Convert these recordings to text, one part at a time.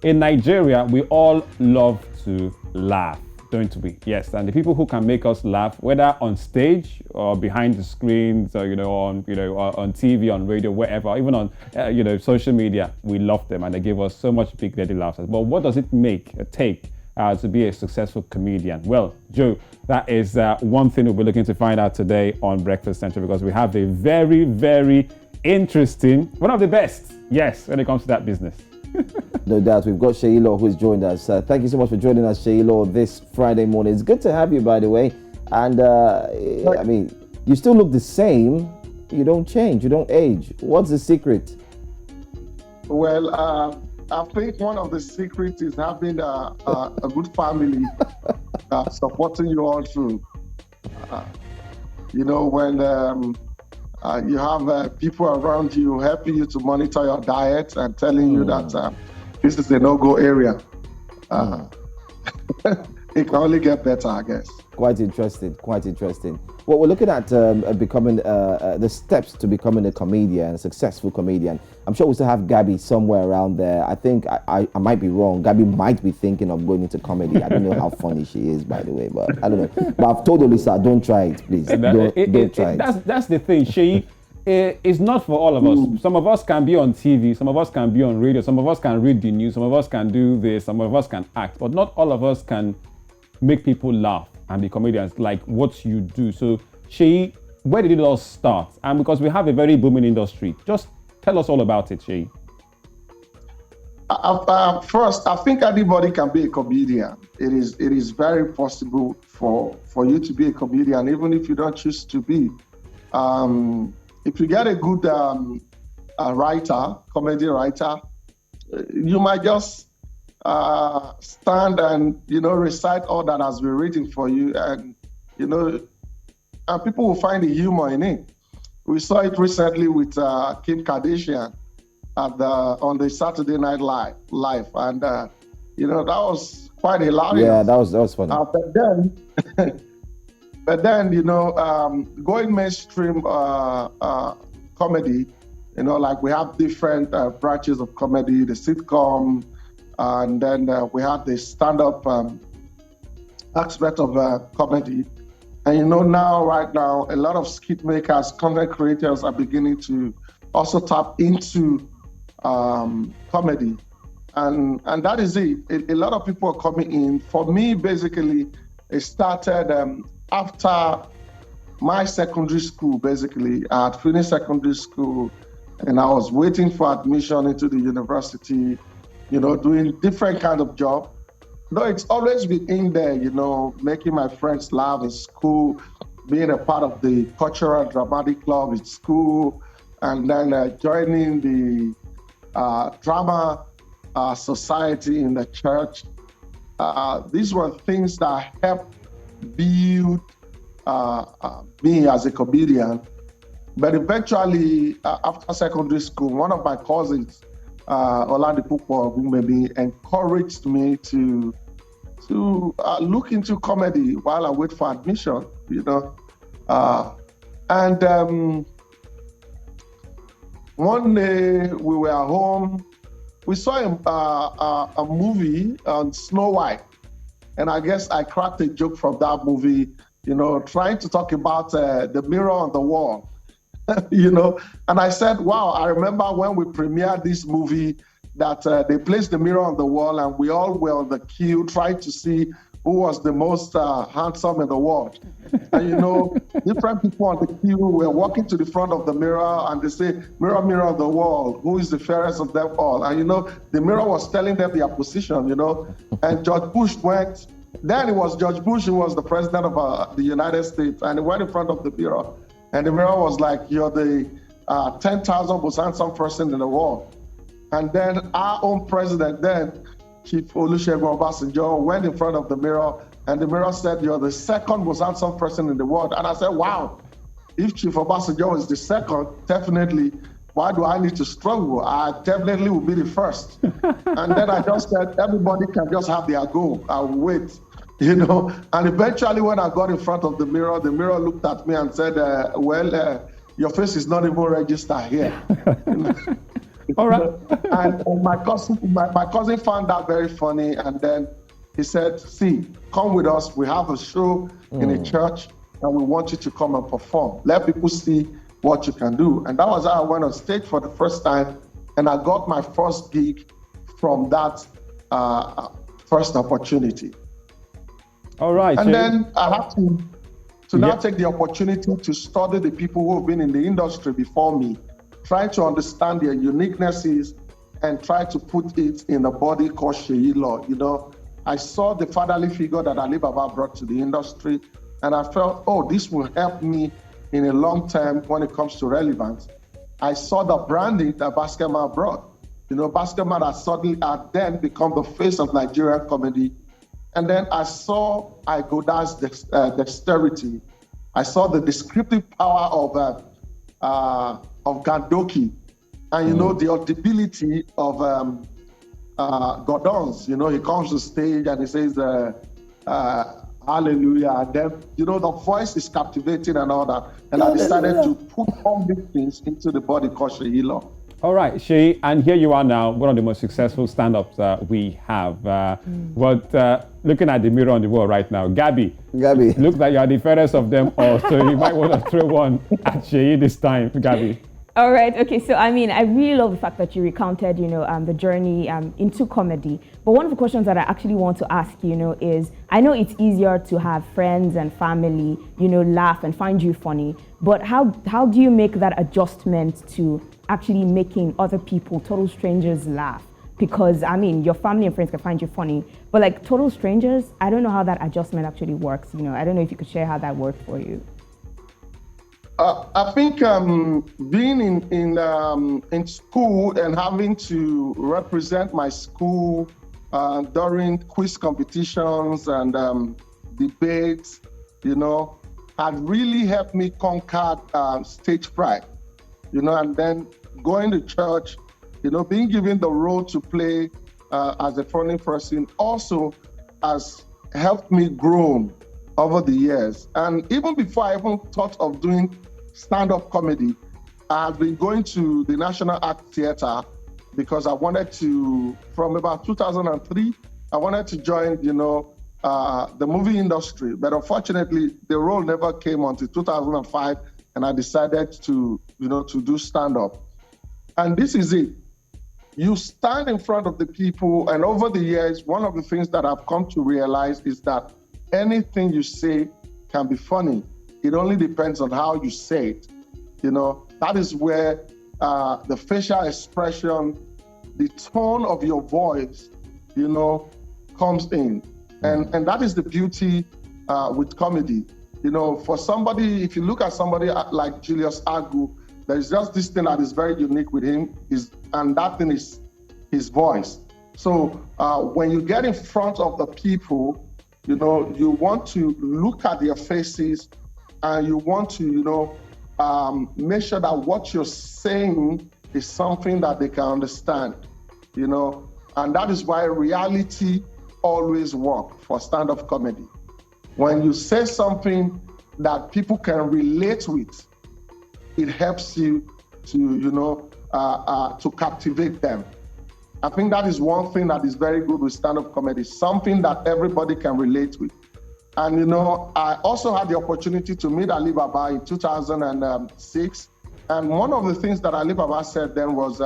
in Nigeria, we all love to laugh, don't we? Yes, and the people who can make us laugh, whether on stage or behind the screens, or on TV, on radio, wherever, even on social media, we love them, and they give us so much big daddy laughs. But what does it take to be a successful comedian? Well, Joe, that is one thing we'll be looking to find out today on Breakfast Central, because we have a very, very interesting, one of the best, yes, when it comes to that business. No doubt. We've got Seyi Law who's joined us. Thank you so much for joining us, Seyi Law, this Friday morning. It's good to have you, by the way. And I mean, you still look the same. You don't change. You don't age. What's the secret? Well, I think one of the secrets is having a good family supporting you all through. When you have people around you helping you to monitor your diet and telling you that this is a no-go area. It can only get better, I guess. Quite interesting. Well, we're looking at becoming the steps to becoming a comedian, a successful comedian. I'm sure we still have Gabby somewhere around there. I think I might be wrong. Gabby might be thinking of going into comedy. I don't know how funny she is, by the way, but I don't know. But I've told Olisa, don't try it, please. Don't try it. That's the thing. It's not for all of us. Some of us can be on TV, some of us can be on radio, some of us can read the news, some of us can do this, some of us can act, but not all of us can make people laugh and be comedians like what you do. So, Seyi, where did it all start? And because we have a very booming industry, just tell us all about it, Seyi. First, I think anybody can be a comedian. It is very possible for you to be a comedian, even if you don't choose to be. If you get a good comedy writer, you might just stand and recite all that has been written for you, and and people will find the humor in it. We saw it recently with Kim Kardashian on the Saturday Night Live, and that was quite hilarious. Yeah, that was funny. But then going mainstream comedy, like we have different branches of comedy, the sitcom. And then we have the stand-up aspect of comedy. And right now, a lot of skit makers, content creators are beginning to also tap into comedy. And that is it. A lot of people are coming in. For me, basically, it started after my secondary school, basically. I had finished secondary school, and I was waiting for admission into the university, doing different kind of job. No, it's always been in there, making my friends laugh in school, being a part of the cultural dramatic club in school, and then joining the drama society in the church. These were things that helped build me as a comedian. But eventually, after secondary school, one of my cousins, Oladipupo Ogunmebi, encouraged me to look into comedy while I wait for admission, and one day we were at home, we saw a movie on Snow White, and I guess I cracked a joke from that movie, trying to talk about the mirror on the wall. And I said, wow, I remember when we premiered this movie that they placed the mirror on the wall and we all were on the queue trying to see who was the most handsome in the world. And different people on the queue were walking to the front of the mirror and they say, mirror, mirror on the wall, who is the fairest of them all? And the mirror was telling them their position, and George Bush went. Then it was George Bush who was the president of the United States, and he went in front of the mirror. And the mirror was like, you're the 10,000 most handsome person in the world. And then our own president then, Chief Oluwaseyitan Aletile, went in front of the mirror, and the mirror said, you're the second most handsome person in the world. And I said, wow, if Chief Obasanjo is the second, definitely, why do I need to struggle? I definitely will be the first. And then I just said, everybody can just have their go. I'll wait. And eventually when I got in front of the mirror looked at me and said, your face is not even registered here. All right. And my cousin found that very funny, and then he said, "See, come with us. We have a show in a church, and we want you to come and perform. Let people see what you can do." And that was how I went on stage for the first time, and I got my first gig from that first opportunity. All right. And then I had to now take the opportunity to study the people who have been in the industry before me, try to understand their uniquenesses and try to put it in a body called Seyi Law. You know, I saw the fatherly figure that Ali Baba brought to the industry, and I felt, oh, this will help me in a long term when it comes to relevance. I saw the branding that Basketman brought. You know, Basketman had then become the face of Nigerian comedy. And then I saw Igoda's dexterity. I saw the descriptive power of Gandoki, and you know, the audibility of Gordon's. You know, he comes to stage and he says, hallelujah. And then, you know, the voice is captivating and all that. And I decided to put all these things into the body called Seyi Law. All right, Seyi, and here you are now, one of the most successful stand-ups we have. But looking at the mirror on the wall right now, Gabby, looks like you're the fairest of them all, so you might want to throw one at Seyi this time, Gabby. All right, okay, so I mean, I really love the fact that you recounted, you know, the journey into comedy. But one of the questions that I actually want to ask, you know, is, I know it's easier to have friends and family, you know, laugh and find you funny, but how do you make that adjustment to actually making other people, total strangers, laugh? Because, I mean, your family and friends can find you funny, but like total strangers, I don't know how that adjustment actually works, you know. I don't know if you could share how that worked for you. I think being in school and having to represent my school during quiz competitions and debates, you know, had really helped me conquer stage fright, you know. And then going to church, you know, being given the role to play as a funny person also has helped me grow over the years. And even before I even thought of doing stand-up comedy, I've been going to the National Art Theatre because I wanted to, from about 2003, I wanted to join, you know, the movie industry. But unfortunately, the role never came until 2005, and I decided to, you know, to do stand-up. And this is it. You stand in front of the people, and over the years, one of the things that I've come to realize is that anything you say can be funny. It only depends on how you say it. You know, that is where the facial expression, the tone of your voice, you know, comes in. And that is the beauty with comedy. You know, for somebody, if you look at somebody like Julius Agu, there's just this thing that is very unique with him, and that thing is his voice. So when you get in front of the people, you know, you want to look at their faces, and you want to, you know, make sure that what you're saying is something that they can understand, you know. And that is why reality always works for stand-up comedy. When you say something that people can relate with, it helps you to, you know, to captivate them. I think that is one thing that is very good with stand-up comedy, something that everybody can relate with. And, you know, I also had the opportunity to meet Ali Baba in 2006. And one of the things that Ali Baba said then was,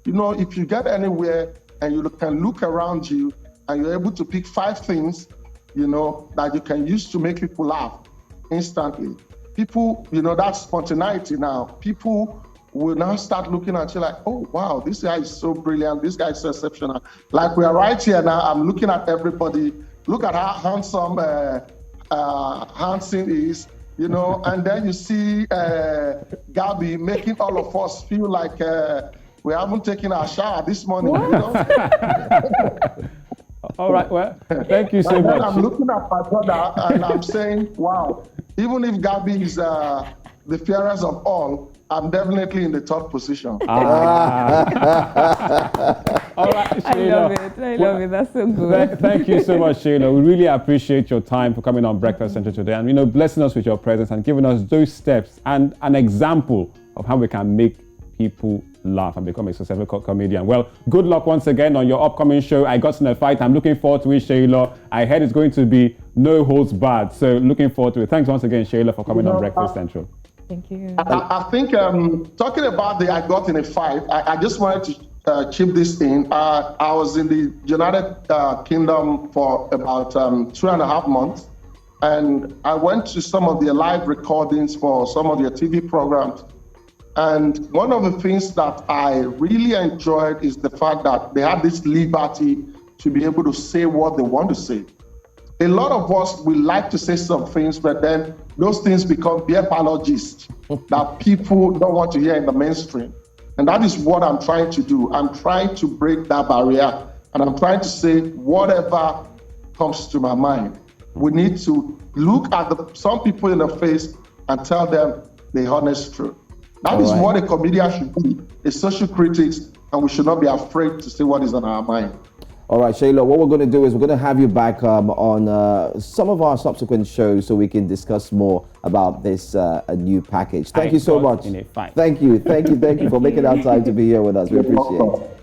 you know, if you get anywhere and you can look around you and you're able to pick 5 things, you know, that you can use to make people laugh instantly. People, you know, that's spontaneity now. People will now start looking at you like, oh, wow, this guy is so brilliant. This guy is so exceptional. Like we are right here now, I'm looking at everybody. Look at how handsome Hansen is, you know, and then you see Gabby making all of us feel like we haven't taken our shower this morning, you know. All right, well, thank you so much. I'm looking at my brother and I'm saying, wow, even if Gabby is the fairest of all, I'm definitely in the top position. All right, Seyi Law. I love it. That's so good. Thank you so much, Seyi Law. We really appreciate your time for coming on Breakfast Center today and, you know, blessing us with your presence and giving us those steps and an example of how we can make people laugh and become a successful comedian. Well, good luck once again on your upcoming show. I Got in a Fight. I'm looking forward to it, Seyi Law. I heard it's going to be no holds barred. So looking forward to it. Thanks once again, Seyi Law, for coming on Breakfast Central. Thank you. I think talking about the I Got in a Fight, I just wanted to chip this in. I was in the United Kingdom for about 2.5 months. And I went to some of their live recordings for some of their TV programs. And one of the things that I really enjoyed is the fact that they had this liberty to be able to say what they want to say. A lot of us, we like to say some things, but then those things become beer apologists that people don't want to hear in the mainstream. And that is what I'm trying to do. I'm trying to break that barrier, and I'm trying to say whatever comes to my mind. We need to look at some people in the face and tell them the honest truth. That is what a comedian should be, a social critic, and we should not be afraid to say what is on our mind. All right, Seyi Law, what we're going to do is we're going to have you back on some of our subsequent shows so we can discuss more about this new package. Thank you so much. Thank you for making our time to be here with us. We appreciate it.